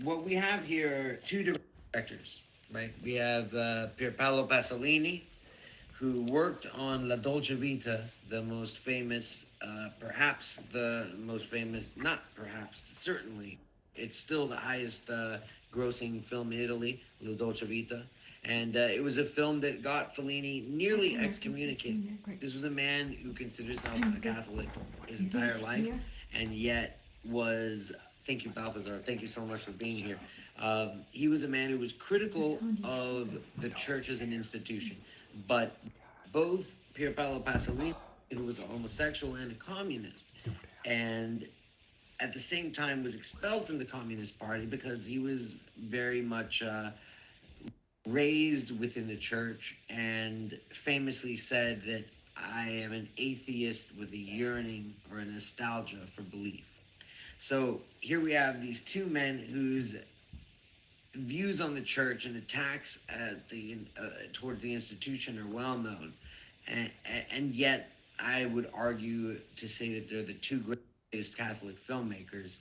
what we have here are two directors, right? We have Pier Paolo Pasolini, who worked on La Dolce Vita, the most famous, perhaps the most famous, not perhaps, certainly, it's still the highest grossing film in Italy, La Dolce Vita. And it was a film that got Fellini nearly excommunicated. This was a man who considered himself a Catholic his entire life, and yet was, thank you, Balthazar, thank you so much for being here. He was a man who was critical of the church as an institution, but both Pier Paolo Pasolini, who was a homosexual and a communist, and at the same time was expelled from the Communist Party because he was very much raised within the church and famously said that I am an atheist with a yearning or a nostalgia for belief. So here we have these two men whose views on the church and attacks at the towards the institution are well known, and yet I would argue to say that they're the two greatest Catholic filmmakers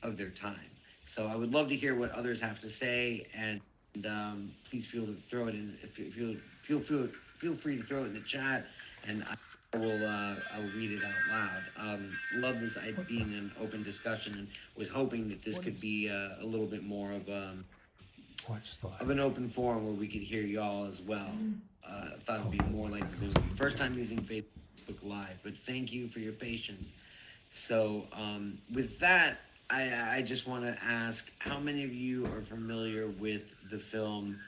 of their time. So I would love to hear what others have to say, and please feel to throw it in. Feel free to throw it in the chat, and I will read it out loud. Love this being an open discussion, and was hoping that this could be a little bit more of an open forum where we could hear y'all as well. I thought it'd be more like Zoom. First time using Facebook Live, but thank you for your patience. So with that, I just want to ask, how many of you are familiar with the film?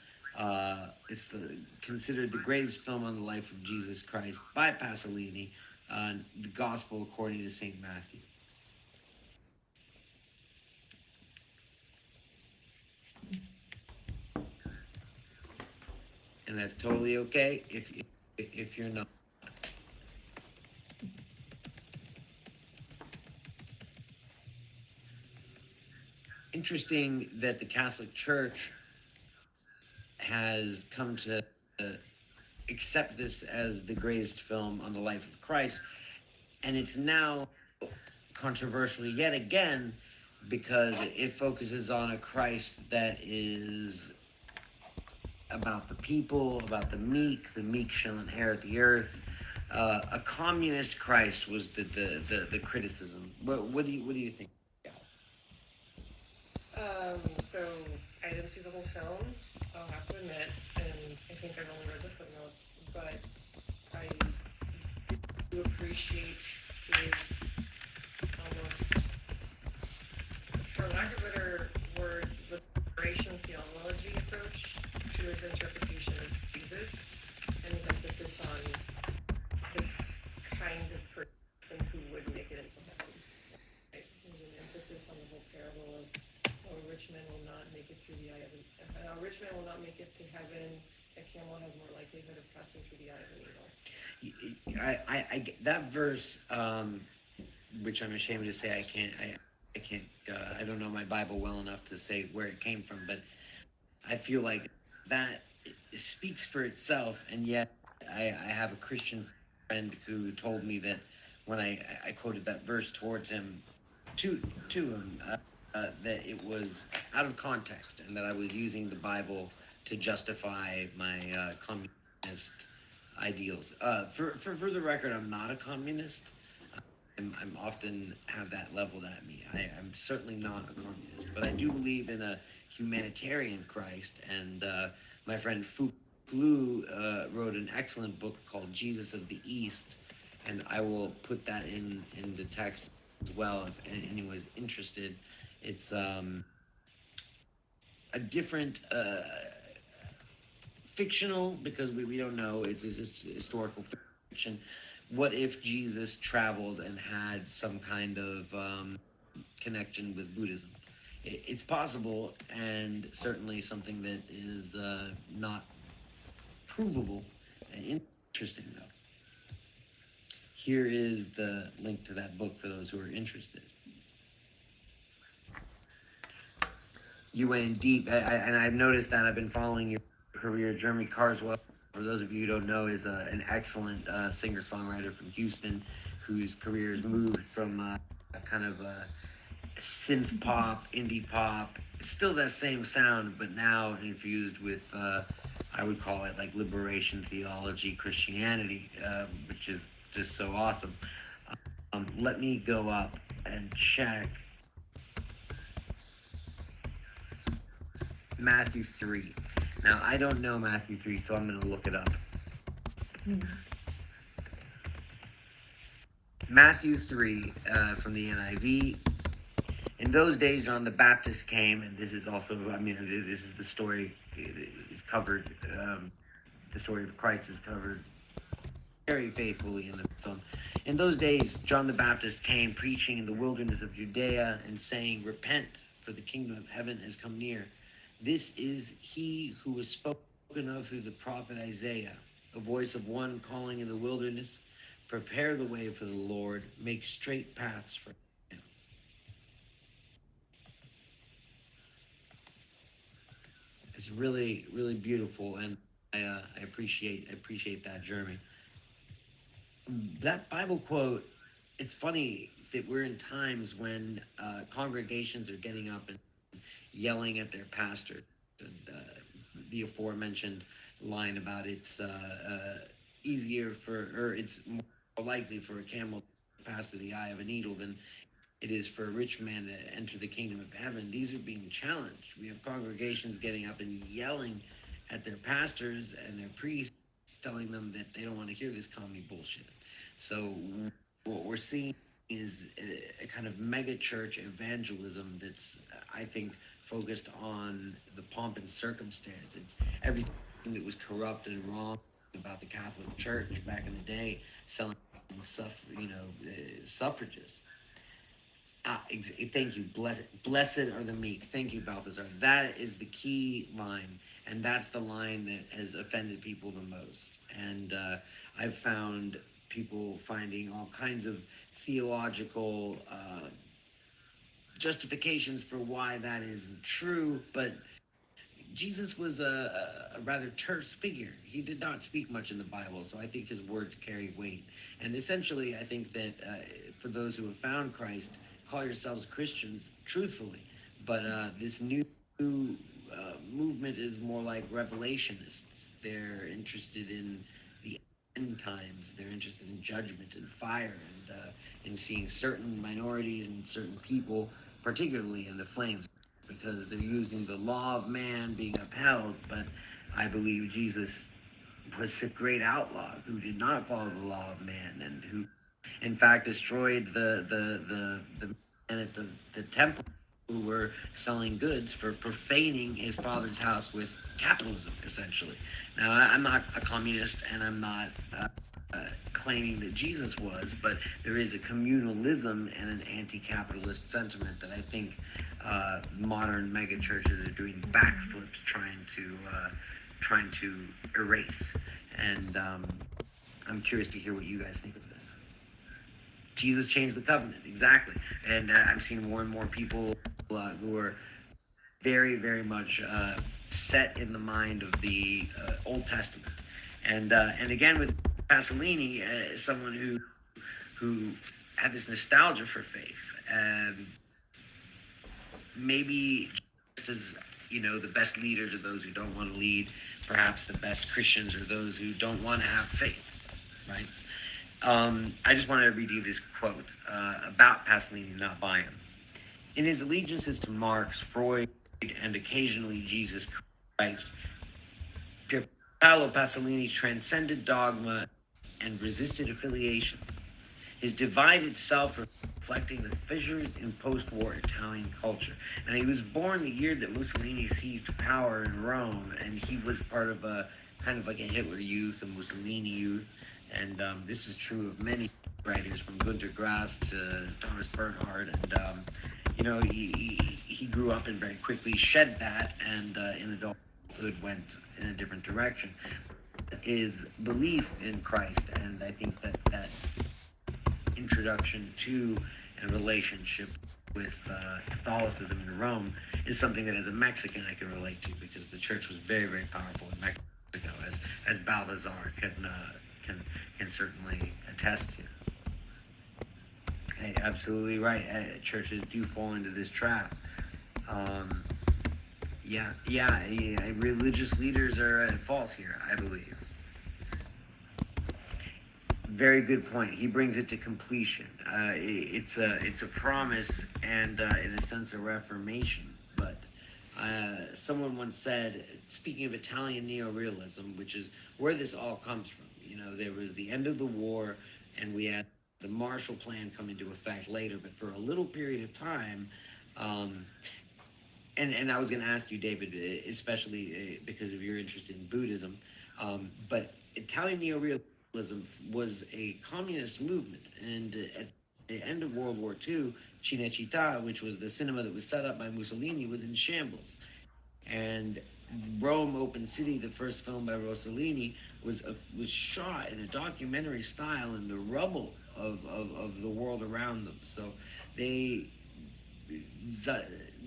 It's considered the greatest film on the life of Jesus Christ by Pasolini, The Gospel According to St. Matthew. And that's totally okay if you're not. Interesting that the Catholic Church has come to accept this as the greatest film on the life of Christ, and it's now controversial yet again because it focuses on a Christ that is about the people, about the meek shall inherit the earth. A communist Christ was the criticism. What do you think? So I didn't see the whole film, I'll have to admit, and I think I've only read the footnotes, but I do appreciate his almost, for lack of a better word, liberation theology approach to his interpretation of Jesus, and his emphasis on this kind of person who would make it into heaven. Right? There's an emphasis on the whole parable of a rich man will not make it through the eye of a rich man will not make it to heaven. A camel has more likelihood of passing through the eye of a needle. I that verse, which I'm ashamed to say I can't I don't know my Bible well enough to say where it came from, but I feel like that speaks for itself, and yet I have a Christian friend who told me that when I quoted that verse towards him, to him, that it was out of context and that I was using the Bible to justify my communist ideals. For the record, I'm not a communist. I'm often have that leveled at me. I'm certainly not a communist, but I do believe in a humanitarian Christ. And my friend Foucault wrote an excellent book called Jesus of the East, and I will put that in the text as well if anyone's interested. It's a different fictional, because we don't know, it's historical fiction. What if Jesus traveled and had some kind of connection with Buddhism? It's possible, and certainly something that is not provable and interesting, though. Here is the link to that book for those who are interested. You went in deep, and I've noticed that. I've been following your career. Jeremy Carswell, for those of you who don't know, is an excellent singer-songwriter from Houston, whose career has moved from kind of synth pop, indie pop. It's still that same sound, but now infused with, I would call it like liberation theology, Christianity, which is just so awesome. Let me go up and check Matthew 3. Now, I don't know Matthew 3, so I'm going to look it up. Matthew 3 from the NIV. In those days, John the Baptist came, and this is also, I mean, this is the story is covered. The story of Christ is covered very faithfully in the film. In those days, John the Baptist came preaching in the wilderness of Judea and saying, "Repent, for the kingdom of heaven has come near." This is he who was spoken of through the prophet Isaiah, a voice of one calling in the wilderness, "Prepare the way for the Lord, make straight paths for him." It's really, really beautiful, and I appreciate that, Jeremy. That Bible quote. It's funny that we're in times when congregations are getting up and yelling at their pastor, and the aforementioned line about it's easier for, or it's more likely for a camel to pass through the eye of a needle than it is for a rich man to enter the kingdom of heaven. These are being challenged. We have congregations getting up and yelling at their pastors and their priests, telling them that they don't want to hear this commie bullshit. So what we're seeing is a kind of mega church evangelism that's, I think, focused on the pomp and circumstance. It's everything that was corrupt and wrong about the Catholic Church back in the day, selling suffrages. Thank you. Blessed are the meek. Thank you, Balthazar. That is the key line, and that's the line that has offended people the most. And I've found people finding all kinds of theological justifications for why that isn't true, but Jesus was a rather terse figure. He did not speak much in the Bible, so I think his words carry weight. And essentially, I think that for those who have found Christ, call yourselves Christians truthfully. But this new movement is more like revelationists. They're interested in the end times. They're interested in judgment and fire, and in seeing certain minorities and certain people, particularly in the flames, because they're using the law of man being upheld. But I believe Jesus was a great outlaw who did not follow the law of man, and who in fact destroyed the men at the temple who were selling goods for profaning his father's house with capitalism, essentially. Now, I'm not a communist, and I'm not claiming that Jesus was, but there is a communalism and an anti-capitalist sentiment that I think modern mega churches are doing backflips trying to erase. And I'm curious to hear what you guys think of this. Jesus changed the covenant, exactly. And I'm seeing more and more people who are very, very much set in the mind of the Old Testament. And again, with Pasolini, someone who had this nostalgia for faith, maybe just as the best leaders are those who don't want to lead. Perhaps the best Christians are those who don't want to have faith, right? I just want to read you this quote about Pasolini, not by him. In his allegiances to Marx, Freud, and occasionally Jesus Christ, Paolo Pasolini transcended dogma and resisted affiliations. His divided self reflecting the fissures in post-war Italian culture. And he was born the year that Mussolini seized power in Rome, and he was part of a kind of like a Hitler youth, a Mussolini youth. And this is true of many writers, from Günter Grass to Thomas Bernhard. And he grew up and very quickly shed that, and in adulthood went in a different direction. His belief in Christ, and I think that introduction to and relationship with Catholicism in Rome is something that as a Mexican I can relate to, because the church was very, very powerful in Mexico, as Balthazar can certainly attest to. Hey, absolutely right. Churches do fall into this trap. Um, yeah. Religious leaders are at fault here, I believe. Very good point. He brings it to completion. It's a promise and in a sense a reformation. But someone once said, speaking of Italian neorealism, which is where this all comes from. You know, there was the end of the war, and we had the Marshall Plan come into effect later. But for a little period of time, um, and I was going to ask you, David, especially because of your interest in Buddhism, but Italian neorealism was a communist movement, and at the end of World War II, Cinecittà, which was the cinema that was set up by Mussolini, was in shambles, and Rome Open City, the first film by Rossellini, was shot in a documentary style in the rubble of the world around them. So they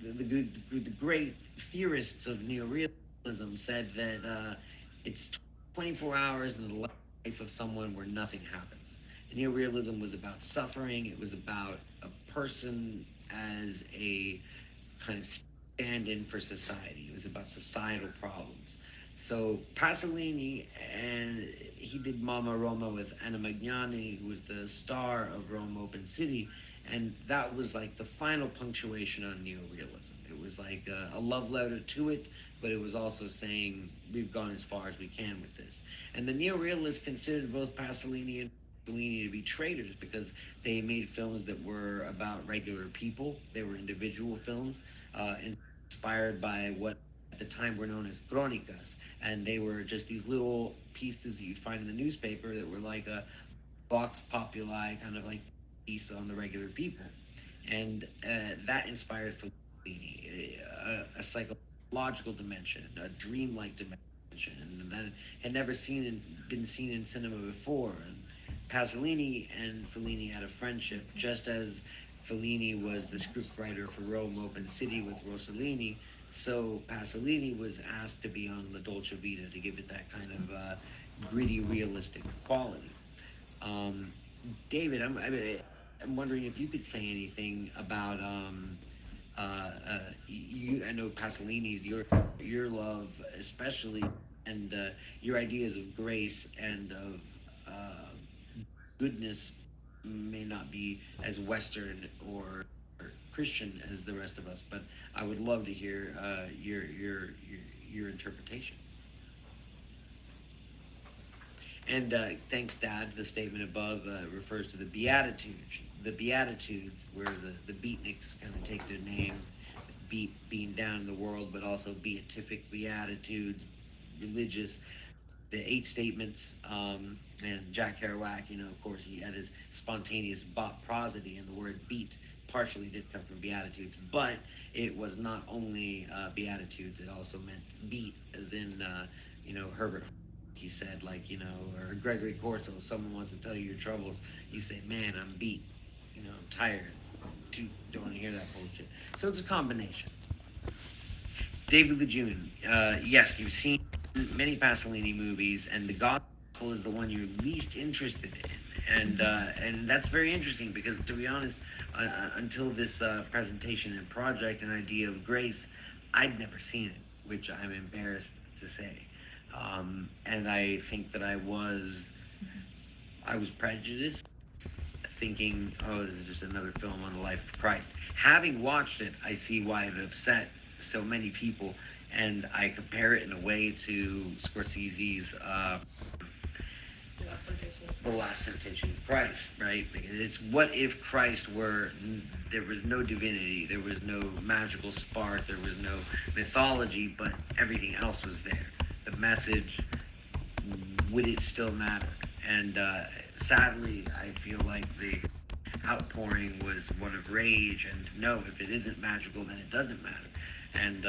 the great theorists of neorealism said that it's 24 hours in the life of someone where nothing happens. Neorealism was about suffering. It was about a person as a kind of stand-in for society. It was about societal problems. So Pasolini, and he did Mama Roma with Anna Magnani, who was the star of Rome Open City, and that was like the final punctuation on neorealism. It was like a love letter to it, but it was also saying we've gone as far as we can with this. And the neorealists considered both Pasolini and Fellini to be traitors because they made films that were about regular people. They were individual films, inspired by what at the time were known as chronicas, and they were just these little pieces that you'd find in the newspaper that were like a vox populi kind of like piece on the regular people, and that inspired Fellini a psychological dimension, a dreamlike dimension, and that had never been seen in cinema before. And Pasolini and Fellini had a friendship, just as Fellini was the scriptwriter for Rome Open City with Rossellini. So Pasolini was asked to be on La Dolce Vita to give it that kind of gritty, realistic quality. Um, David, I'm wondering if you could say anything about you. I know Pasolini's your love, especially, and your ideas of grace and of goodness may not be as Western or Christian as the rest of us, but I would love to hear your interpretation. And thanks, Dad. The statement above refers to the Beatitudes. The Beatitudes, where the beatniks kind of take their name, being down in the world, but also beatific Beatitudes, religious, the eight statements, and Jack Kerouac, of course, he had his spontaneous prosody, and the word beat partially did come from Beatitudes, but it was not only Beatitudes, it also meant beat, as in, Herbert. He said, like, or Gregory Corso, someone wants to tell you your troubles, you say, man, I'm beat, I'm tired, don't want to hear that bullshit. So it's a combination. David Lejeune, yes, you've seen many Pasolini movies, and the Gospel is the one you're least interested in, and that's very interesting because, to be honest, until this presentation and project and idea of grace, I'd never seen it, which I'm embarrassed to say, and I think that I was prejudiced, thinking, oh, this is just another film on the life of Christ. Having watched it, I see why it upset so many people, and I compare it in a way to Scorsese's The Last Temptation of Christ, right? Because it's what if Christ there was no divinity, there was no magical spark, there was no mythology, but everything else was there. The message, would it still matter? And sadly, I feel like the outpouring was one of rage, and no, if it isn't magical, then it doesn't matter. And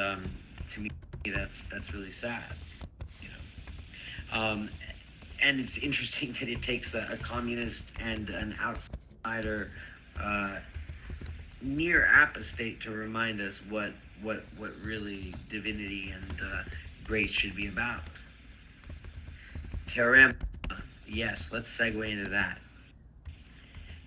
to me, that's really sad, you know. And it's interesting that it takes a communist and an outsider, near apostate, to remind us what really divinity and grace should be about. Terem, yes, let's segue into that.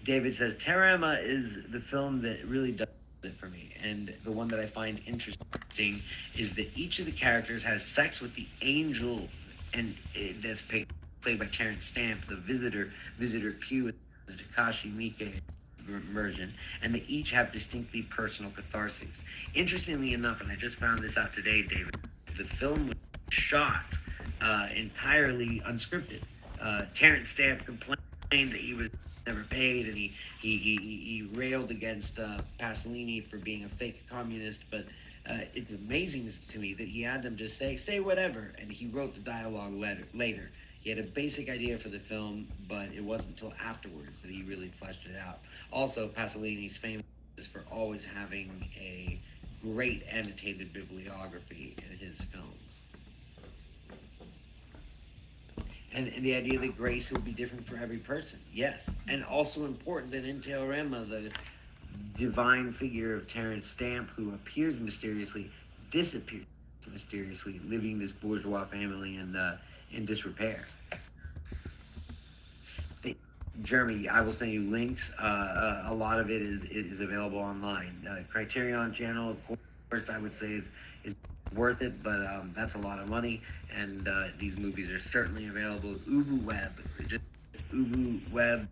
David says Terrama is the film that really does it for me, and the one that I find interesting is that each of the characters has sex with the angel, and that's played by Terrence Stamp, the Visitor Q, the Takashi Miike version, and they each have distinctly personal catharses. Interestingly enough, and I just found this out today, David, the film was shot entirely unscripted. Terrence Stamp complained that he was never paid, and he railed against Pasolini for being a fake communist. But it's amazing to me that he had them just say whatever, and he wrote the dialogue later. He had a basic idea for the film, but it wasn't until afterwards that he really fleshed it out. Also, Pasolini's famous for always having a great annotated bibliography in his films. And the idea that grace will be different for every person, yes. And also important that in Teorema, the divine figure of Terence Stamp, who appears mysteriously, disappears mysteriously, leaving this bourgeois family in disrepair. Jeremy, I will send you links. A lot of it is available online. Criterion Channel, of course, I would say is worth it, but that's a lot of money, and these movies are certainly available. UbuWeb, just UbuWeb.com.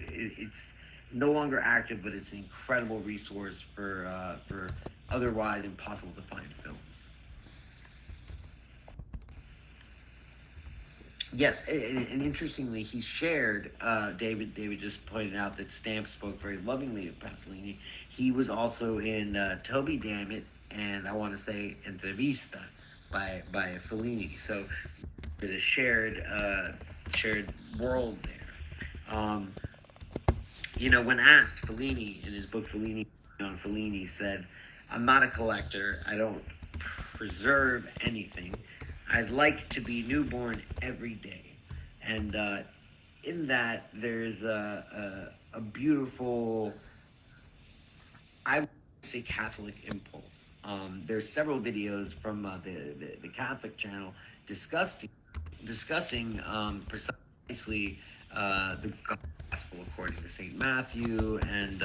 It's no longer active, but it's an incredible resource for otherwise impossible to find films. Yes, and interestingly, he shared. David just pointed out that Stamp spoke very lovingly of Pasolini. He was also in Toby Dammit, and I want to say Entrevista by Fellini. So there's a shared world there. When asked, Fellini in his book Fellini on Fellini said, "I'm not a collector. I don't preserve anything. I'd like to be newborn every day." And in that, there's a beautiful, I would say, Catholic impulse. There's several videos from the Catholic channel discussing precisely the gospel according to Saint Matthew and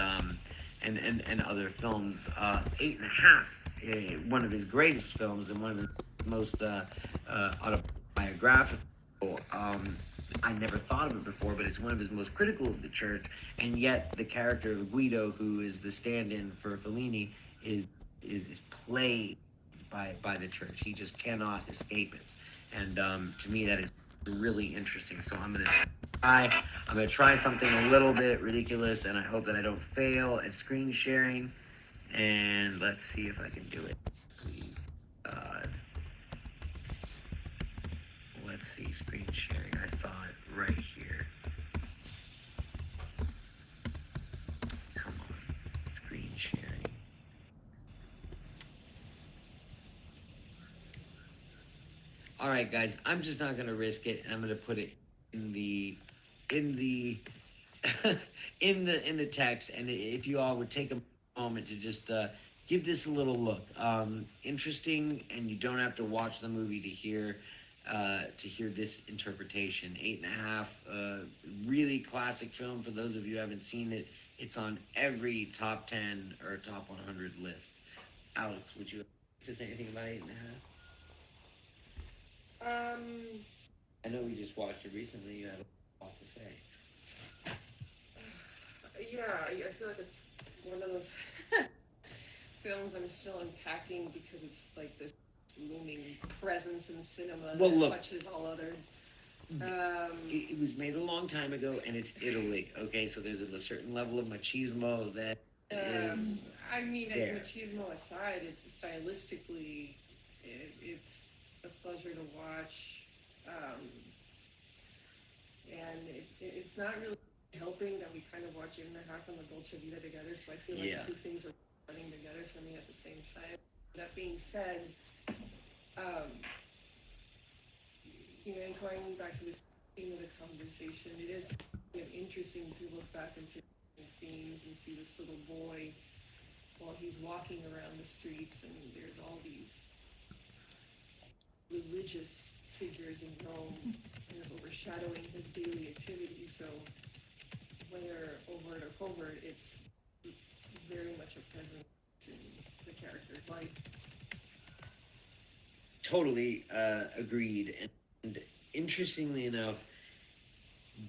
other films. 8.5, one of his greatest films and one of his most autobiographical. I never thought of it before, but it's one of his most critical of the church, and yet the character of Guido, who is the stand-in for Fellini, is played by the church. He just cannot escape it, and to me that is really interesting. So I'm gonna try something a little bit ridiculous, and I hope that I don't fail at screen sharing. And let's see if I can do it, please. Let's see, screen sharing. I saw it right here. Come on, screen sharing. All right, guys, I'm just not gonna risk it, and I'm gonna put it in the in the text. And if you all would take a moment to just give this a little look, interesting, and you don't have to watch the movie to hear this interpretation. 8.5, really classic film. For those of you who haven't seen it, it's on every top 10 or top 100 list. Alex, would you like to say anything about 8.5? I know we just watched it recently. You had a lot to say. Yeah, I feel like it's one of those films I'm still unpacking because it's like this looming presence in cinema that touches all others. It was made a long time ago, and it's Italy. Okay, so there's a certain level of machismo that is. I mean, there. machismo aside, it's stylistically, it's a pleasure to watch, and it's not really helping that we kind of watch 8.5 and the Dolce Vita together. So I feel like two things are running together for me at the same time. That being said, and going back to the theme of the conversation, it is kind of interesting to look back and see themes and see this little boy while he's walking around the streets, and there's all these religious figures in Rome kind of overshadowing his daily activity. So whether overt or covert, it's very much a presence in the character's life. Totally agreed. And interestingly enough,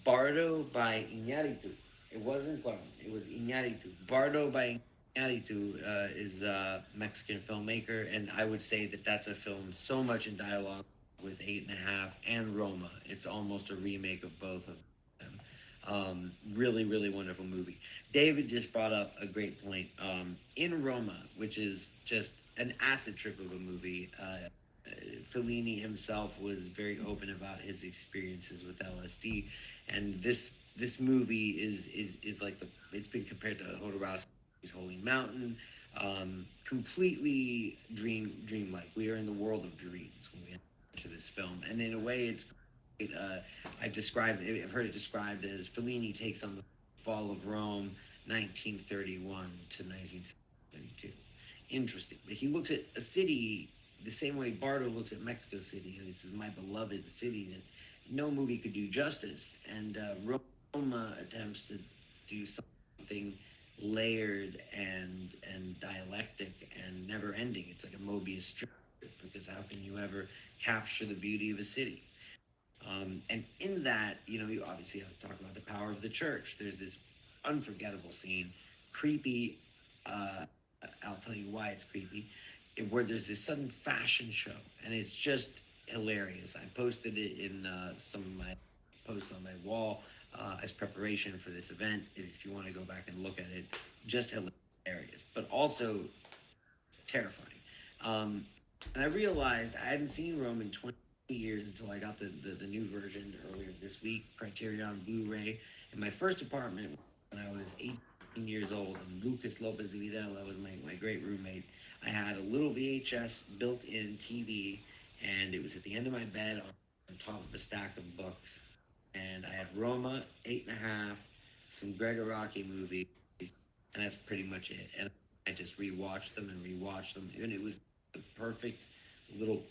Bardo by Iñárritu. It wasn't Cuarón, it was Iñárritu. Bardo by Iñárritu is a Mexican filmmaker, and I would say that that's a film so much in dialogue with 8.5 and Roma. It's almost a remake of both of them. Really, really wonderful movie. David just brought up a great point. In Roma, which is just an acid trip of a movie, Fellini himself was very open about his experiences with LSD, and this movie is like it's been compared to Jodorowsky's Holy Mountain, completely dreamlike. We are in the world of dreams when we enter this film, and in a way, it's I've heard it described as Fellini takes on the fall of Rome, 1931 to 1972. Interesting, but he looks at a city the same way Bardo looks at Mexico City. This is my beloved city that no movie could do justice. And Roma attempts to do something layered and dialectic and never ending. It's like a Mobius strip, because how can you ever capture the beauty of a city? And in that, you obviously have to talk about the power of the church. There's this unforgettable scene, creepy. I'll tell you why it's creepy, where there's this sudden fashion show, and it's just hilarious. I posted it in some of my posts on my wall as preparation for this event. If you want to go back and look at it, just hilarious, but also terrifying. And I realized I hadn't seen Rome in 20 years until I got the new version earlier this week, Criterion Blu-ray, in my first apartment when I was 18 years old. And Lucas Lopez de Vidal, that was my great roommate. I had a little VHS built-in TV, and it was at the end of my bed on top of a stack of books. And I had Roma, 8.5, some Gregoraki movies, and that's pretty much it. And I just rewatched them, and it was the perfect little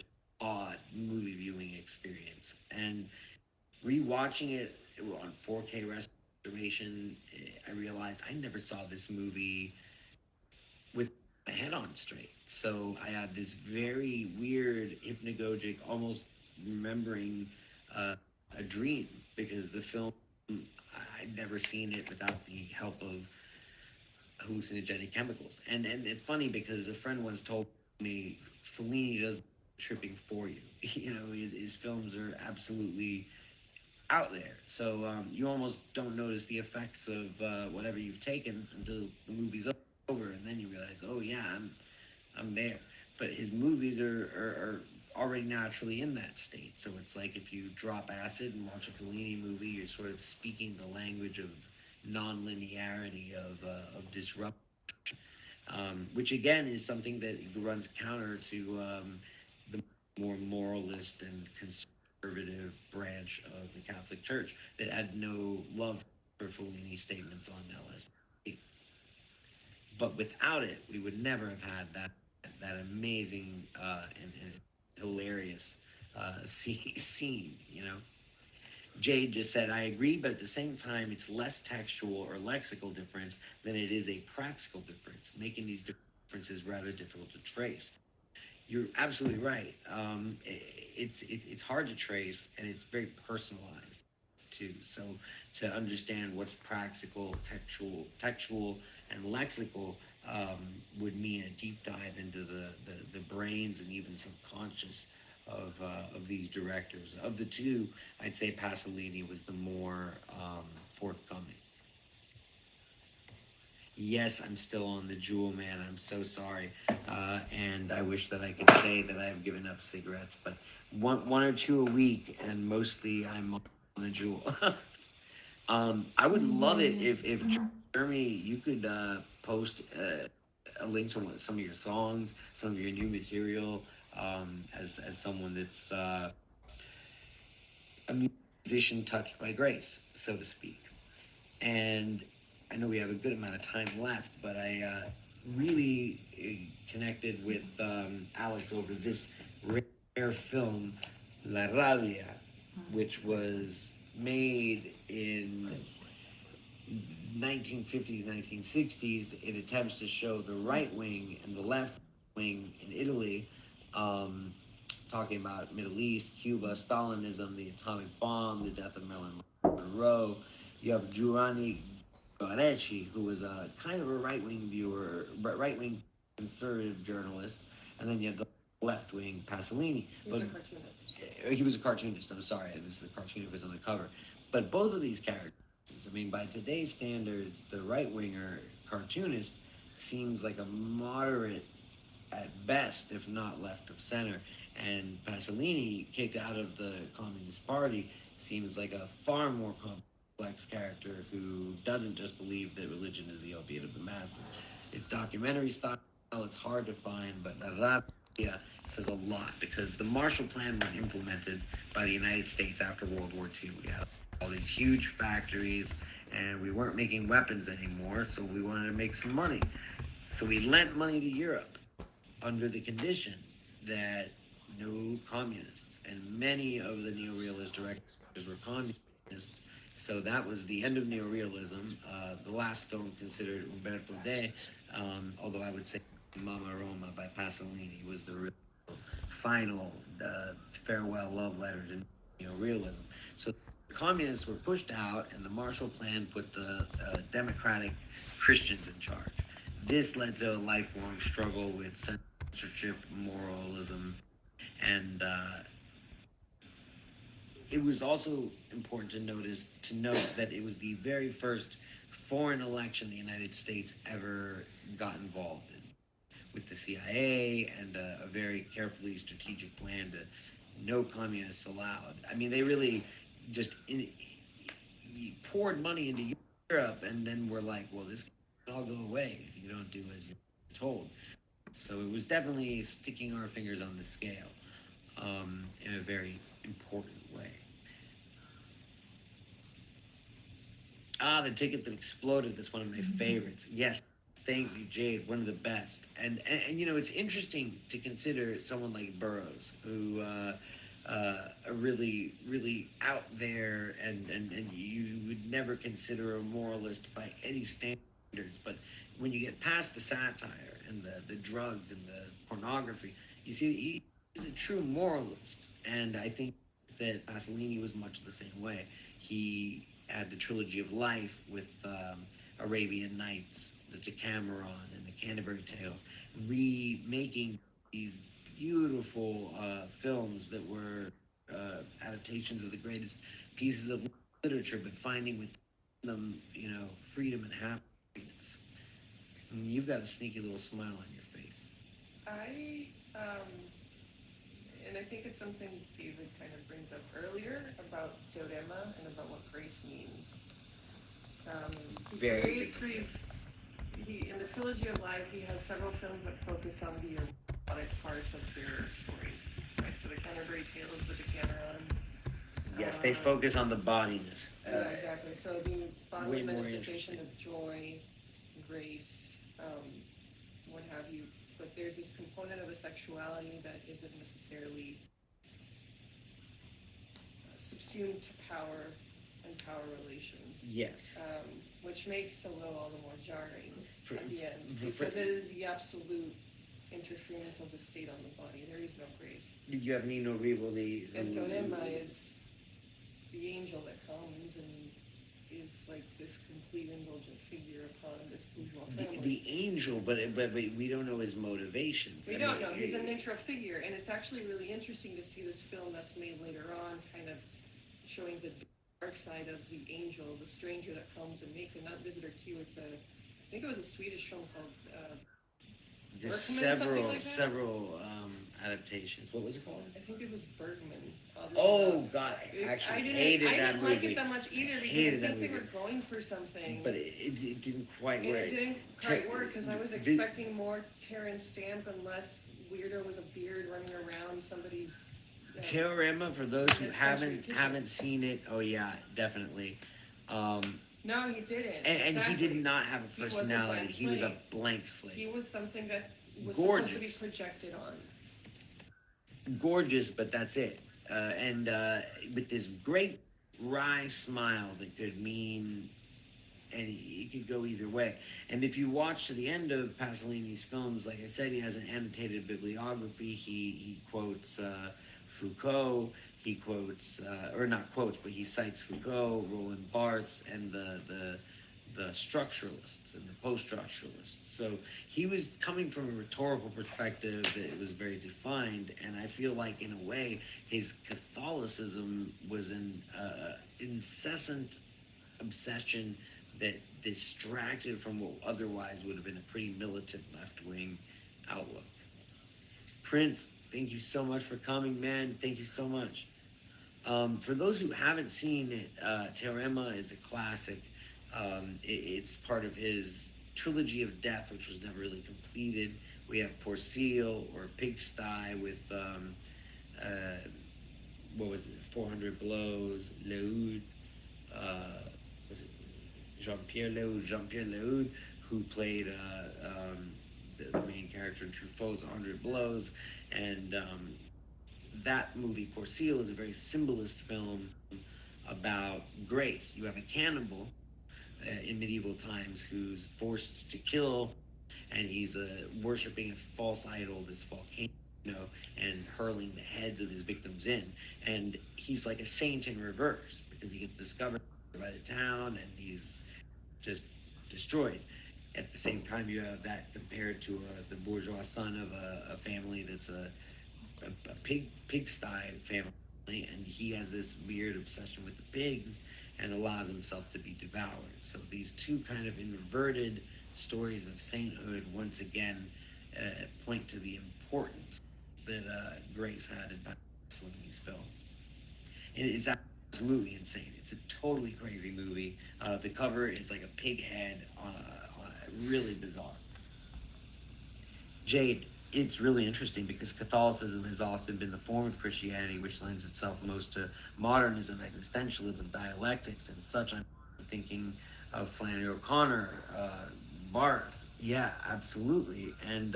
odd movie viewing experience. And rewatching it on 4K restoration, I realized I never saw this movie with my head on straight. So I had this very weird, hypnagogic, almost remembering a dream, because the film, I'd never seen it without the help of hallucinogenic chemicals. And it's funny because a friend once told me Fellini does tripping for you. His films are absolutely out there. So you almost don't notice the effects of whatever you've taken until the movie's over, and then you realize, oh yeah, I'm there. But his movies are already naturally in that state. So it's like if you drop acid and watch a Fellini movie, you're sort of speaking the language of non-linearity, of disruption, which again is something that runs counter to the more moralist and conservative branch of the Catholic Church that had no love for Fellini statements on LSD. But without it, we would never have had that amazing and hilarious scene. Jade just said, I agree, but at the same time, it's less textual or lexical difference than it is a practical difference, making these differences rather difficult to trace. You're absolutely right. It's hard to trace, and it's very personalized too. So to understand what's practical, textual, and lexical would mean a deep dive into the brains and even subconscious of these directors. Of the two, I'd say Pasolini was the more forthcoming. Yes, I'm still on the Juul, man. I'm so sorry, and I wish that I could say that I've given up cigarettes, but one or two a week, and mostly I'm on the Juul. I would love it if Jeremy, you could post a link to some of your songs, some of your new material, as someone that's a musician touched by grace, so to speak. And I know we have a good amount of time left, but I really connected with Alex over this rare film, La Rabia, which was made in 1950s, 1960s, it attempts to show the right wing and the left wing in Italy, um, talking about Middle East, Cuba, Stalinism, the atomic bomb, the death of Marilyn Monroe. You have Giovanni Guareschi, who was a kind of a right wing viewer, right wing conservative journalist, and then you have the left wing Pasolini. He was a cartoonist. He was a cartoonist. I'm sorry, this is the cartoon who was on the cover. But both of these characters, I mean, by today's standards, the right winger cartoonist seems like a moderate at best, if not left of center. And Pasolini, kicked out of the Communist Party, seems like a far more complex character who doesn't just believe that religion is the opiate of the masses. It's documentary style, it's hard to find, but Rabia says a lot because the Marshall Plan was implemented by the United States after World War II. We had all these huge factories, and we weren't making weapons anymore, so we wanted to make some money. So we lent money to Europe under the condition that no communists, and many of the neorealist directors were communists. So that was the end of neorealism. The last film considered Umberto De, although I would say Mama Roma by Pasolini was the real final farewell love letter to neorealism. So the communists were pushed out, and the Marshall Plan put the democratic Christians in charge. This led to a lifelong struggle with censorship, moralism, and it was also important to note that it was the very first foreign election the United States ever got involved in, with the CIA and a very carefully strategic plan to no communists allowed. I mean, they really just poured money into Europe, and then were like, well, this can all go away if you don't do as you're told. So it was definitely sticking our fingers on the scale, in a very important way. The Ticket That Exploded is one of my favorites. Yes, thank you, Jade. One of the best. And you know, it's interesting to consider someone like Burroughs, who are really, really out there, and you would never consider a moralist by any standards. But when you get past the satire and the drugs and the pornography, you see he's a true moralist. And I think that Pasolini was much the same way. He had the trilogy of life with Arabian Nights, the Decameron, and the Canterbury Tales, remaking these beautiful films that were adaptations of the greatest pieces of literature, but finding with them, you know, freedom and happiness. And you've got a sneaky little smile on your face. And I think it's something David kind of brings up earlier about teorema and about what grace means. In the trilogy of life, he has several films that focus on the erotic parts of their stories, right? So the Canterbury Tales, the Decameron. Yes, they focus on the bodiness. Yeah, exactly. So the bodily manifestation of joy, grace, what have you. But there's this component of a sexuality that isn't necessarily subsumed to power and power relations. Yes. Which makes Solo all the more jarring at the end, because it is the absolute interference of the state on the body. There is no grace. You have Nino Rivoli. And Teorema is the angel that comes and is like this complete indulgent figure upon this bourgeois family. The angel, but we don't know his motivations. We don't know. He's a neutral figure, and it's actually really interesting to see this film that's made later on, kind of showing the dark side of the angel, the stranger that comes and makes it. Not Visitor Q. I think it was a Swedish film called. There's several adaptations. What was it called? I think it was Bergman. Oh God, I actually hated that movie. I didn't like it that much either, because I think they were going for something. But it didn't quite work. It didn't quite work, because I was expecting more Terrence Stamp and less weirdo with a beard running around somebody's. Teorema, for those who haven't seen it, oh yeah, definitely. No, he didn't. And he did not have a personality. He was a blank slate. He was something that was gorgeous, supposed to be projected on. Gorgeous, but that's it. And with this great wry smile that could mean and he could go either way. And if you watch to the end of Pasolini's films, like I said, he has an annotated bibliography. He quotes Foucault. He quotes, or not quotes, but he cites Foucault, Roland Barthes, and the structuralists and the post-structuralists. So he was coming from a rhetorical perspective that was very defined, and I feel like in a way his Catholicism was an incessant obsession that distracted from what otherwise would have been a pretty militant left-wing outlook. Prince, thank you so much for coming, man. Thank you so much. For those who haven't seen it, Teorema is a classic. It's part of his trilogy of death, which was never really completed. We have Porcile or Pigsty with what was it, 400 Blows, Leud, was it Jean-Pierre Leud, who played the main character in Truffaut's 100 Blows, and that movie, Porcile, is a very symbolist film about grace. You have a cannibal in medieval times who's forced to kill, and he's worshiping a false idol, this volcano, and hurling the heads of his victims in. And he's like a saint in reverse because he gets discovered by the town and he's just destroyed. At the same time, you have that compared to the bourgeois son of a family that's a pigsty family, and he has this weird obsession with the pigs and allows himself to be devoured. So these two kind of inverted stories of sainthood once again point to the importance that Grace had in Pasolini's films. And it's absolutely insane. It's a totally crazy movie. The cover is like a pig head on really bizarre. Jade, it's really interesting because Catholicism has often been the form of Christianity which lends itself most to modernism, existentialism, dialectics, and such. I'm thinking of Flannery O'Connor, Barth. Yeah, absolutely. And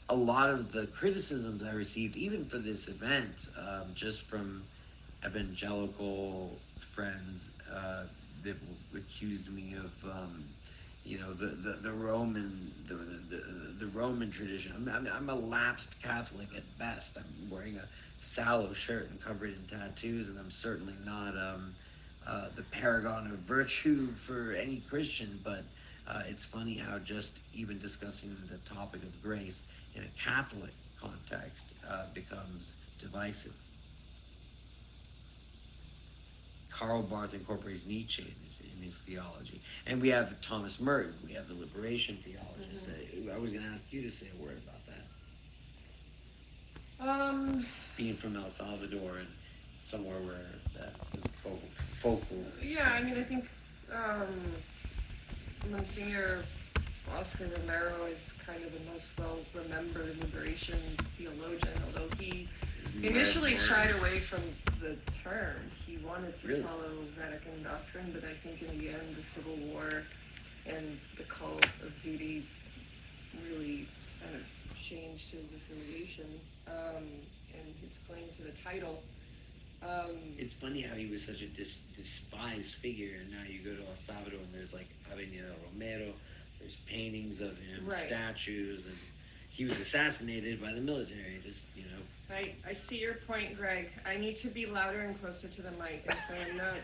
a lot of the criticisms I received, even for this event, just from evangelical friends that accused me of the Roman the Roman tradition. I'm a lapsed Catholic at best. I'm wearing a sallow shirt and covered in tattoos, and I'm certainly not the paragon of virtue for any Christian. But it's funny how just even discussing the topic of grace in a Catholic context becomes divisive. Karl Barth incorporates Nietzsche in his theology. And we have Thomas Merton. We have the liberation theologists. Mm-hmm. I was going to ask you to say a word about that. Being from El Salvador and somewhere where that was focal. Yeah, I mean, I think Monsignor Oscar Romero is kind of the most well-remembered liberation theologian, although he initially shied away from the term. He wanted to follow Vatican doctrine, but I think in the end the Civil War and the call of duty really kind of changed his affiliation and his claim to the title. It's funny how he was such a despised figure, and now you go to El Salvador and there's like Avenida Romero, there's paintings of him, statues, and he was assassinated by the military, I see your point, Greg. I need to be louder and closer to the mic, and so I'm not.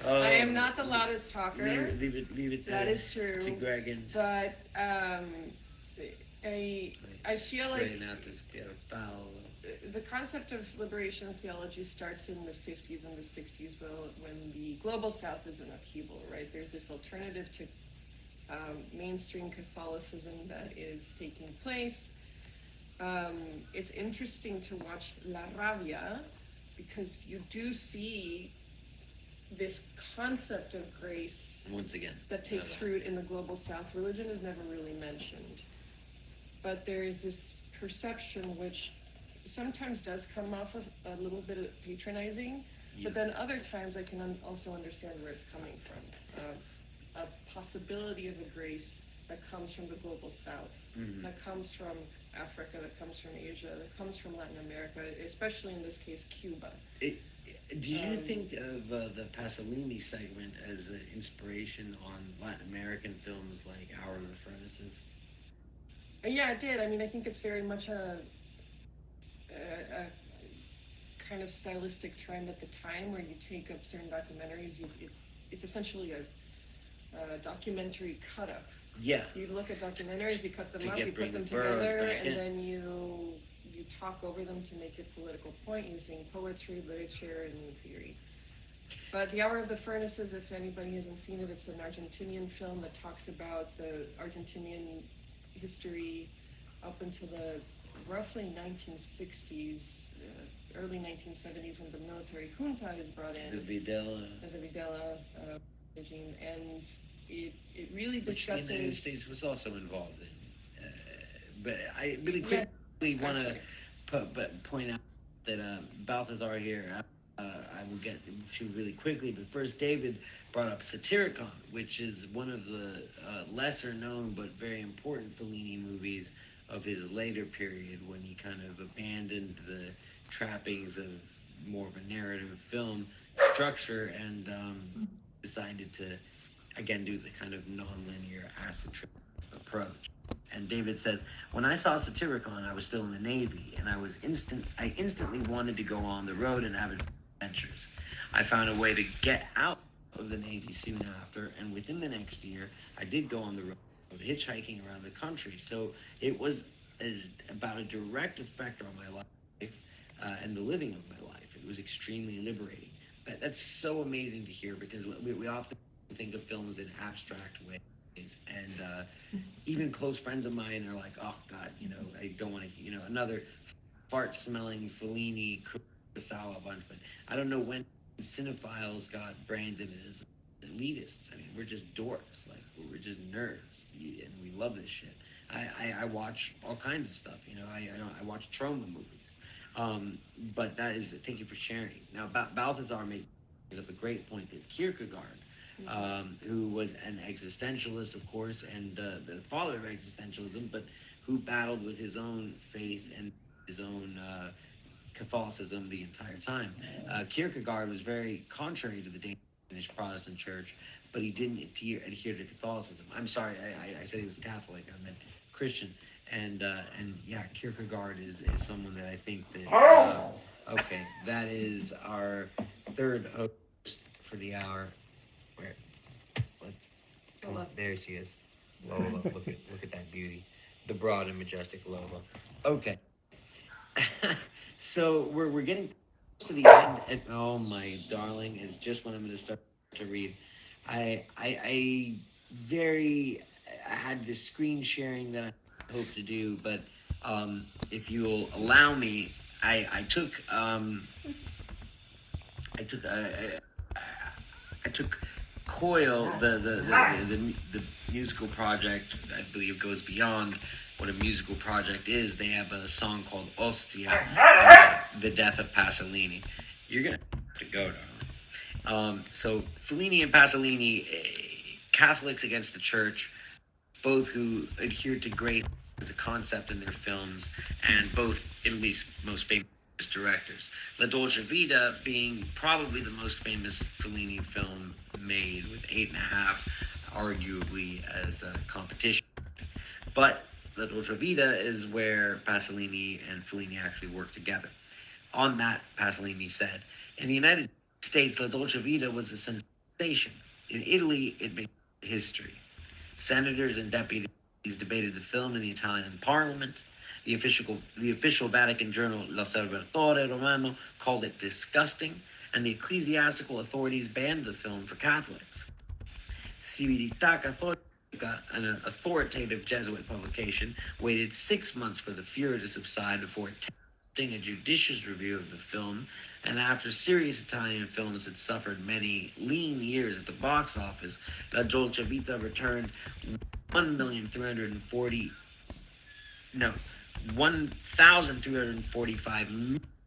I am not the loudest talker. Leave it to, that is true. To Greg and. But I feel like the concept of liberation theology starts in the 50s and the 60s, when the global South is in upheaval, right? There's this alternative to mainstream Catholicism that is taking place. It's interesting to watch La Rabia because you do see this concept of grace once again that takes root in the global South. Religion is never really mentioned, but there is this perception which sometimes does come off of a little bit of patronizing, but then other times I can also understand where it's coming from, of a possibility of a grace that comes from the global South, that comes from Africa, that comes from Asia, that comes from Latin America, especially in this case Cuba. Do you think of the Pasolini segment as an inspiration on Latin American films like Hour of the Furnaces? Yeah, it did. I mean, I think it's very much a kind of stylistic trend at the time where you take up certain documentaries. It's essentially a documentary cut up. Yeah. You look at documentaries, you cut them To up, get- you bring put them the boroughs together, back in. and then you talk over them to make your political point using poetry, literature, and theory. But The Hour of the Furnaces, if anybody hasn't seen it, it's an Argentinian film that talks about the Argentinian history up until the roughly 1960s, early 1970s, when the military junta is brought in. The Videla. The Videla regime, and it really Which discusses. the United States was also involved in. But I really quickly want to point out that Balthazar here, I will get to really quickly, but first David brought up Satyricon, which is one of the lesser known but very important Fellini movies of his later period, when he kind of abandoned the trappings of more of a narrative film structure and decided to again do the kind of non-linear acid trip approach. And David says, when I saw Satyricon, I was still in the Navy, and I instantly wanted to go on the road and have adventures. I found a way to get out of the Navy soon after, and within the next year, I did go on the road, hitchhiking around the country. So it was about a direct effect on my life and the living of my life. It was extremely liberating. That's so amazing to hear, because we often think of films in abstract ways. And even close friends of mine are like, oh God, I don't want to, another fart-smelling Fellini, Kurosawa bunch. But I don't know when cinephiles got branded as elitists. I mean, we're just dorks. Like, we're just nerds, and we love this shit. I watch all kinds of stuff. I watch trauma movies. But that is, thank you for sharing. Now, Balthazar brings up a great point that Kierkegaard, who was an existentialist, of course, and the father of existentialism, but who battled with his own faith and his own Catholicism the entire time. Kierkegaard was very contrary to the Danish Protestant Church, but he didn't adhere to Catholicism. I'm sorry, I said he was Catholic. I meant Christian. And yeah, Kierkegaard is someone that I think that okay, that is our third host for the hour. Where? Let's come on. There she is. Lola, look at that beauty, the broad and majestic Lola. Okay. So we're getting close to the end. And, oh my darling, is just when I'm going to start to read. I had this screen sharing that I hope to do, but if you'll allow me, I took Coil, the musical project. I believe goes beyond what a musical project is. They have a song called Ostia, the death of Pasolini. You're gonna have to go, darling. So Fellini and Pasolini, Catholics against the Church, both who adhered to grace as a concept in their films, and both Italy's most famous directors. La Dolce Vita being probably the most famous Fellini film made, with 8.5 arguably as a competition. But La Dolce Vita is where Pasolini and Fellini actually worked together. On that, Pasolini said, in the United States, La Dolce Vita was a sensation. In Italy, it made history. Senators and deputies debated the film in the Italian parliament. The official Vatican journal L'Osservatore Romano called it disgusting, and the ecclesiastical authorities banned the film for Catholics. Civiltà Cattolica, an authoritative Jesuit publication, waited 6 months for the furor to subside before attempting a judicious review of the film, and after serious Italian films had suffered many lean years at the box office, La Dolce Vita returned 1,345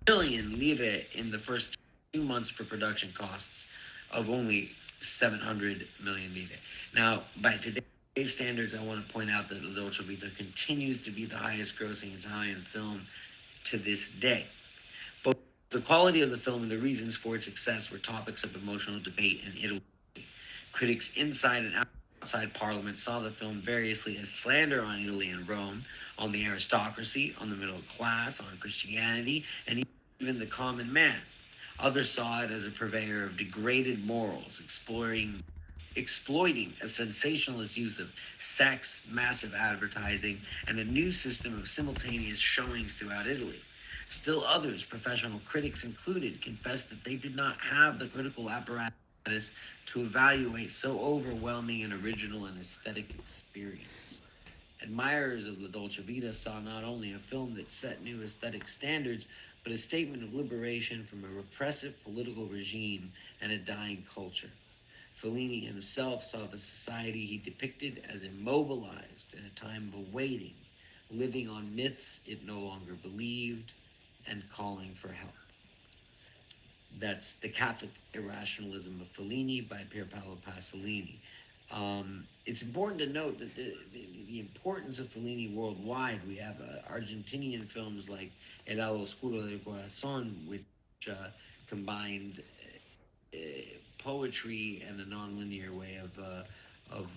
million lire in the first 2 months for production costs of only 700 million lire. Now, by today's today's standards, I want to point out that La Dolce Vita continues to be the highest grossing Italian film to this day. Both the quality of the film and the reasons for its success were topics of emotional debate in Italy. Critics inside and outside Parliament saw the film variously as slander on Italy and Rome, on the aristocracy, on the middle class, on Christianity, and even the common man. Others saw it as a purveyor of degraded morals, exploiting a sensationalist use of sex, massive advertising, and a new system of simultaneous showings throughout Italy. Still others, professional critics included, confessed that they did not have the critical apparatus to evaluate so overwhelming an original and aesthetic experience. Admirers of La Dolce Vita saw not only a film that set new aesthetic standards, but a statement of liberation from a repressive political regime and a dying culture. Fellini himself saw the society he depicted as immobilized in a time of waiting, living on myths it no longer believed, and calling for help. That's The Catholic Irrationalism of Fellini by Pier Paolo Pasolini. It's important to note that the importance of Fellini worldwide. We have Argentinian films like El Lado Oscuro del Corazon, which combined poetry and a nonlinear way of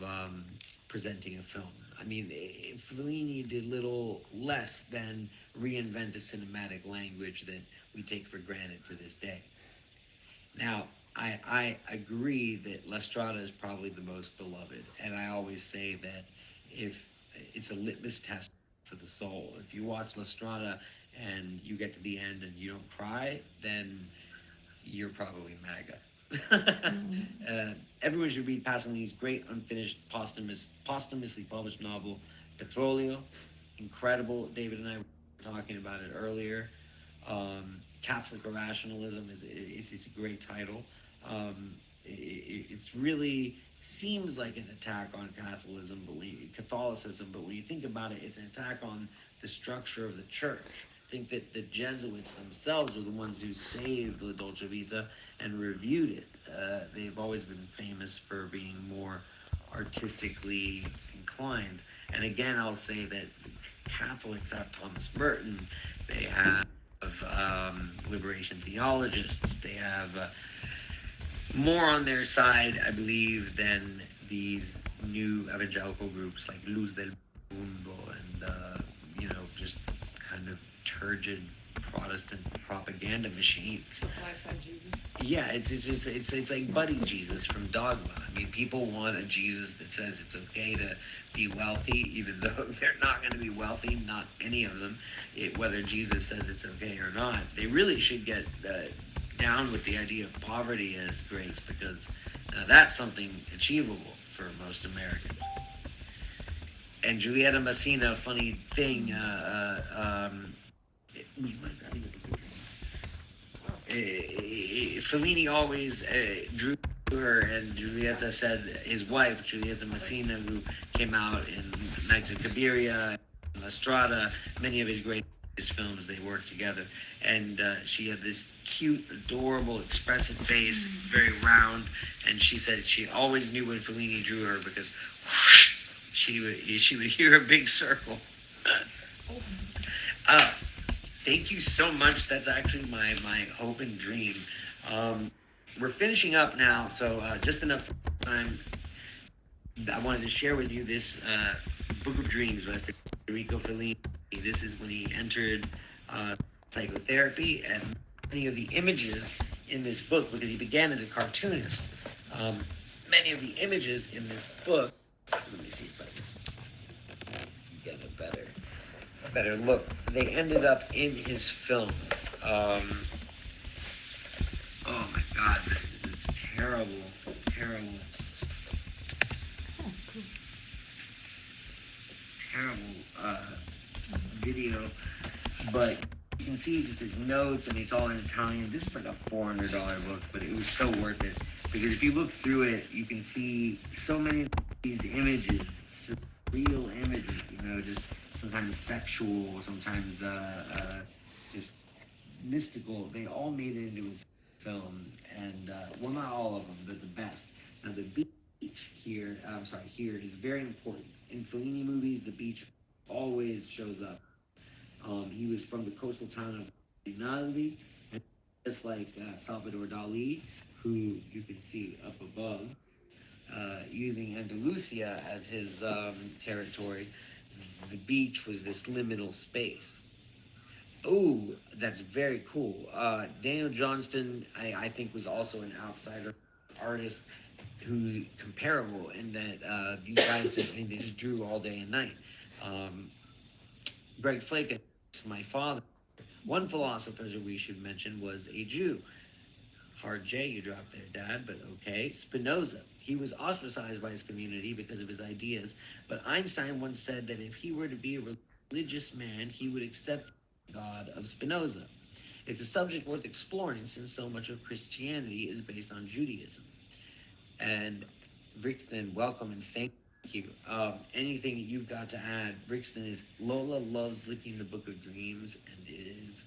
presenting a film. I mean, Fellini did little less than reinvent a cinematic language that we take for granted to this day. Now, I agree that La Strada is probably the most beloved, and I always say that if it's a litmus test for the soul. If you watch La Strada and you get to the end and you don't cry, then you're probably MAGA. Everyone should read Pasolini's great unfinished posthumously published novel Petrolio. Incredible. David and I were talking about it earlier. Catholic Irrationalism it's a great title. It's really seems like an attack on Catholicism, Catholicism, but when you think about it, it's an attack on the structure of the church. I think that the Jesuits themselves were the ones who saved La Dolce Vita and reviewed it. They've always been famous for being more artistically inclined. And again, I'll say that Catholics have Thomas Merton. They have liberation theologists. They have more on their side, I believe, than these new evangelical groups like Luz del Mundo and just kind of turgid Protestant propaganda machines. Yeah, it's like buddy Jesus from Dogma. I mean, people want a Jesus that says it's okay to be wealthy, even though they're not going to be wealthy. Not any of them. Whether Jesus says it's okay or not, they really should get down with the idea of poverty as grace, because that's something achievable for most Americans. And Giulietta Messina, funny thing, Fellini always drew her, and Giulietta said his wife, Giulietta Messina, who came out in Nights of Cabiria, La Strada, many of his greatest films, they worked together. And she had this cute, adorable, expressive face, very round, and she said she always knew when Fellini drew her because whoosh, she would hear a big circle. Thank you so much. That's actually my hope and dream. We're finishing up now, so just enough time. I wanted to share with you this Book of Dreams by Federico Fellini. This is when he entered psychotherapy, and many of the images in this book, because he began as a cartoonist, many of the images in this book, let me see if I can get a better look. They ended up in his films. Oh my God, this is terrible. Video, but you can see just his notes, and it's all in Italian. This is like a $400 book, but it was so worth it, because if you look through it, you can see so many of these images, surreal images, just sometimes sexual, sometimes just mystical. They all made it into his films, and well, not all of them, but the best. Now, the here, I'm sorry, here is very important. In Fellini movies, the beach always shows up. He was from the coastal town of Rinaldi, and just like Salvador Dali, who you can see up above, using Andalusia as his territory, the beach was this liminal space. Oh, that's very cool. Daniel Johnston, I think, was also an outsider artist who comparable in that these guys just, I mean, they just drew all day and night. Um, Greg Flakus, my father, one philosopher that we should mention was a Jew. Hard J you dropped there, Dad, but okay. Spinoza. He was ostracized by his community because of his ideas, but Einstein once said that if he were to be a religious man, he would accept the God of Spinoza. It's a subject worth exploring since so much of Christianity is based on Judaism. And Brixton, welcome and thank you. Anything that you've got to add? Brixton is Lola loves licking the Book of Dreams, and it is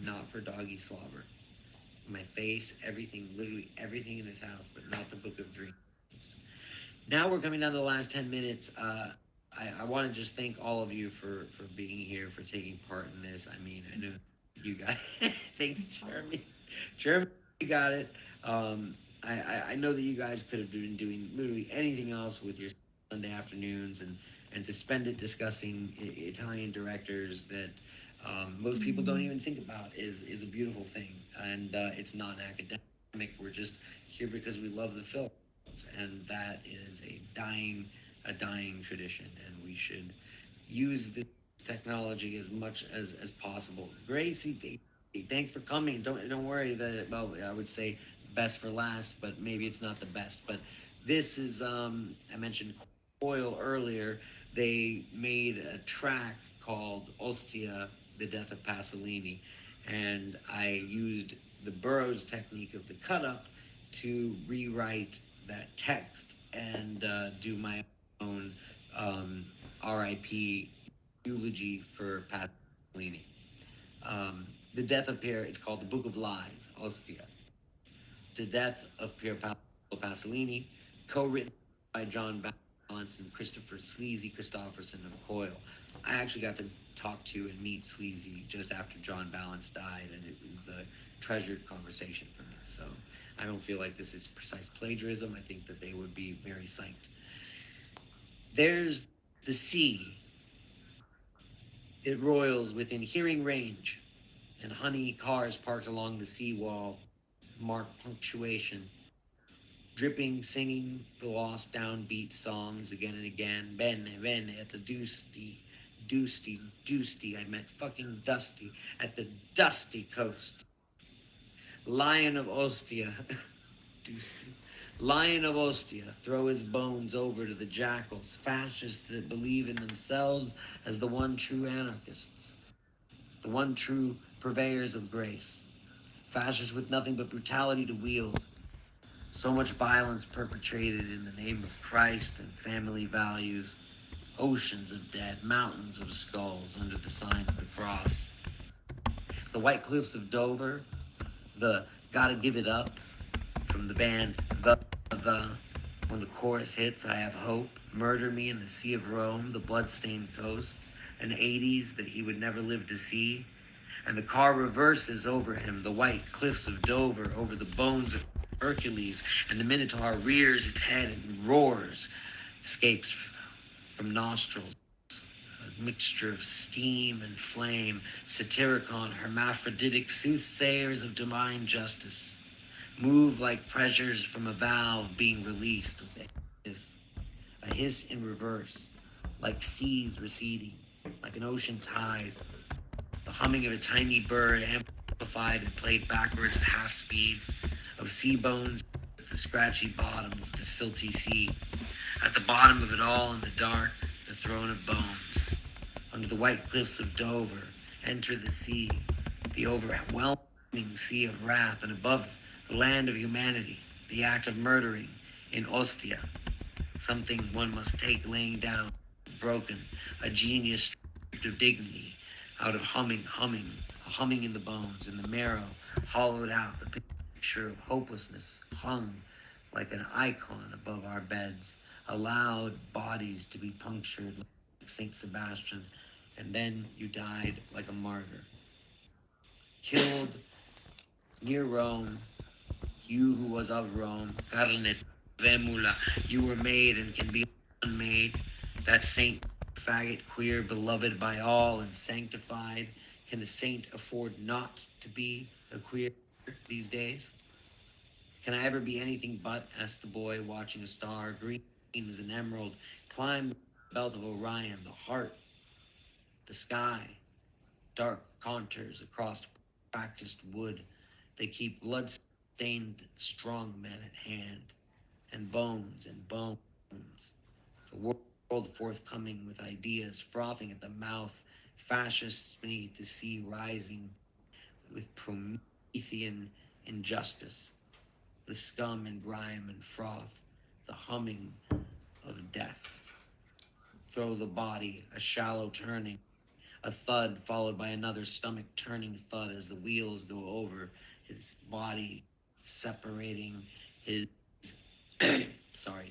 not for doggy slobber. My face, everything, literally everything in this house, but not the Book of Dreams. Now we're coming down to the last 10 minutes. I want to just thank all of you for being here, for taking part in this. I mean, I know you guys. Thanks, Jeremy. Jeremy, you got it. I know that you guys could have been doing literally anything else with your Sunday afternoons, and to spend it discussing Italian directors that most people don't even think about is a beautiful thing, and it's not academic. We're just here because we love the film, and that is a dying tradition, and we should use this technology as much as possible. Gracie, thanks for coming. Don't worry that, well, I would say best for last, but maybe it's not the best. But this is I mentioned Coil earlier. They made a track called Ostia, the Death of Pasolini, and I used the Burroughs technique of the cut up to rewrite that text and do my own RIP eulogy for Pasolini. The Death of Pier, it's called The Book of Lies, Ostia. The Death of Pier Paolo Pasolini, co-written by John Balance and Christopher Sleazy Christopherson of Coil. I actually got to talk to and meet Sleazy just after John Balance died, and it was a treasured conversation for me. So I don't feel like this is precise plagiarism. I think that they would be very psyched. There's the sea. It roils within hearing range, and honey cars parked along the seawall mark punctuation, dripping, singing the lost downbeat songs again and again. Bene, bene, at the Doosty, I meant fucking dusty, at the dusty coast. Lion of Ostia, Doosty. Lion of Ostia, throw his bones over to the jackals, fascists that believe in themselves as the one true anarchists, the one true purveyors of grace. Fascists with nothing but brutality to wield. So much violence perpetrated in the name of Christ and family values. Oceans of dead, mountains of skulls under the sign of the cross. The white cliffs of Dover, the Gotta Give It Up from the band The. When the chorus hits, I have hope. Murder me in the Sea of Rome, the bloodstained coast. An 80s that he would never live to see. And the car reverses over him, the white cliffs of Dover, over the bones of Hercules, and the Minotaur rears its head and roars, escapes from nostrils, a mixture of steam and flame, Satyricon, hermaphroditic soothsayers of divine justice, move like pressures from a valve being released with a hiss in reverse, like seas receding, like an ocean tide, the humming of a tiny bird amplified and played backwards at half speed, of sea bones at the scratchy bottom of the silty sea. At the bottom of it all in the dark, the throne of bones. Under the white cliffs of Dover, enter the sea, the overwhelming sea of wrath, and above the land of humanity, the act of murdering in Ostia. Something one must take laying down, broken, a genius stripped of dignity, out of humming, a humming in the bones, in the marrow, hollowed out, the picture of hopelessness hung like an icon above our beds, allowed bodies to be punctured like Saint Sebastian, and then you died like a martyr. Killed near Rome, you who was of Rome, carne tremula, you were made and can be unmade. That saint, faggot, queer, beloved by all and sanctified. Can a saint afford not to be a queer these days? Can I ever be anything but? Asked the boy, watching a star, green as an emerald, climb the belt of Orion, the heart, the sky, dark contours across practiced wood. They keep blood-stained strong men at hand, and bones, the world forthcoming with ideas, frothing at the mouth, fascists beneath the sea rising with Promethean injustice, the scum and grime and froth, the humming of death. Throw the body, a shallow turning, a thud followed by another stomach turning thud as the wheels go over his body, separating his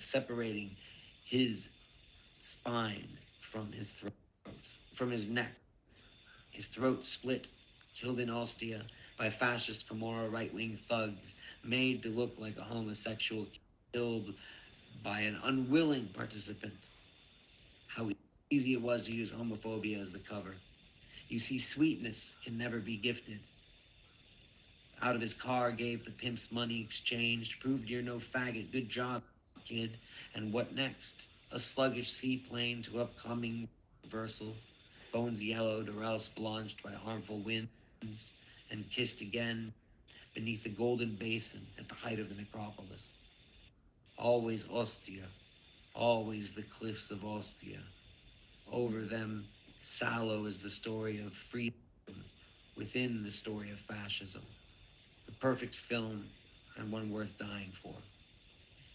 separating his spine from his throat, from his neck. His throat split, killed in Ostia by fascist Camorra right-wing thugs, made to look like a homosexual, killed by an unwilling participant. How easy it was to use homophobia as the cover. You see, sweetness can never be gifted. Out of his car, gave the pimps money exchanged, proved you're no faggot, good job, kid. And what next? A sluggish seaplane to upcoming reversals, bones yellowed or else blanched by harmful winds, and kissed again beneath the golden basin at the height of the necropolis. Always Ostia, always the cliffs of Ostia. Over them, sallow is the story of freedom within the story of fascism. The perfect film and one worth dying for.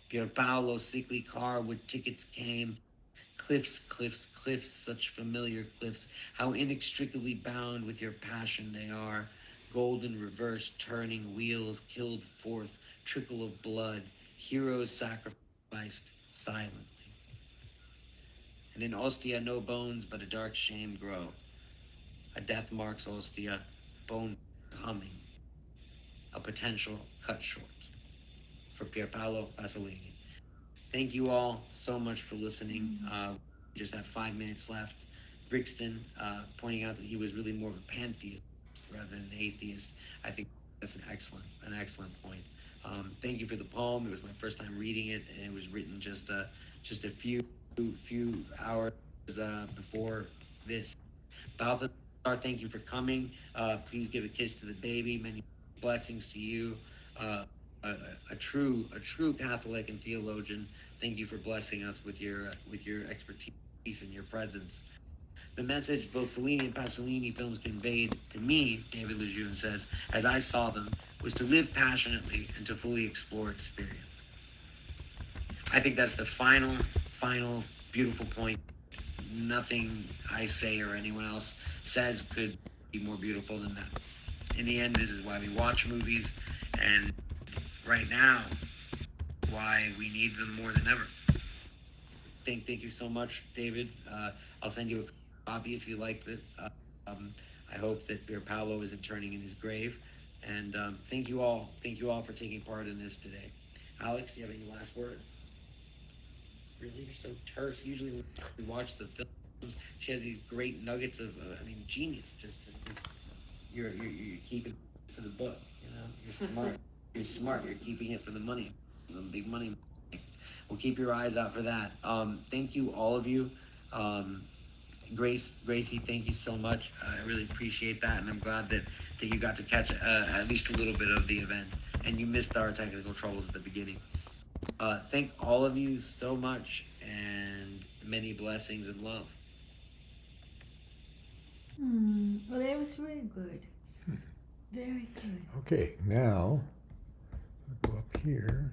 Pier Paolo's sickly car with tickets came. Cliffs, such familiar cliffs. How inextricably bound with your passion they are. Golden reverse turning wheels killed forth, trickle of blood. Heroes sacrificed silently. And in Ostia no bones but a dark shame grow. A death marks Ostia, bone humming. A potential cut short. For Pierpaolo Pasolini. Thank you all so much for listening. We just have 5 minutes left. Brixton pointing out that he was really more of a pantheist rather than an atheist. I think that's an excellent point. Thank you for the poem. It was my first time reading it, and it was written just a few hours before this. Balthazar, thank you for coming. Please give a kiss to the baby. Many blessings to you. A true Catholic and theologian. Thank you for blessing us with your expertise and your presence. The message both Fellini and Pasolini films conveyed to me, David Lejeune says, as I saw them, was to live passionately and to fully explore experience. I think that's the final beautiful point. Nothing I say or anyone else says could be more beautiful than that. In the end, this is why we watch movies, and right now, why we need them more than ever. Thank you so much, David. I'll send you a copy if you like it. I hope that Pier Paolo isn't turning in his grave. And thank you all for taking part in this today. Alex, do you have any last words? Really, you're so terse. Usually when we watch the films, she has these great nuggets of, genius. Just you're keeping it for the book. You know, you're smart. You're smart. You're keeping it for the money, the big money. Well, keep your eyes out for that. Thank you, all of you. Gracie, thank you so much. I really appreciate that, and I'm glad that you got to catch at least a little bit of the event, and you missed our technical troubles at the beginning. Thank all of you so much, and many blessings and love. Well, that was very good. Very good. Okay, now I'll go up here.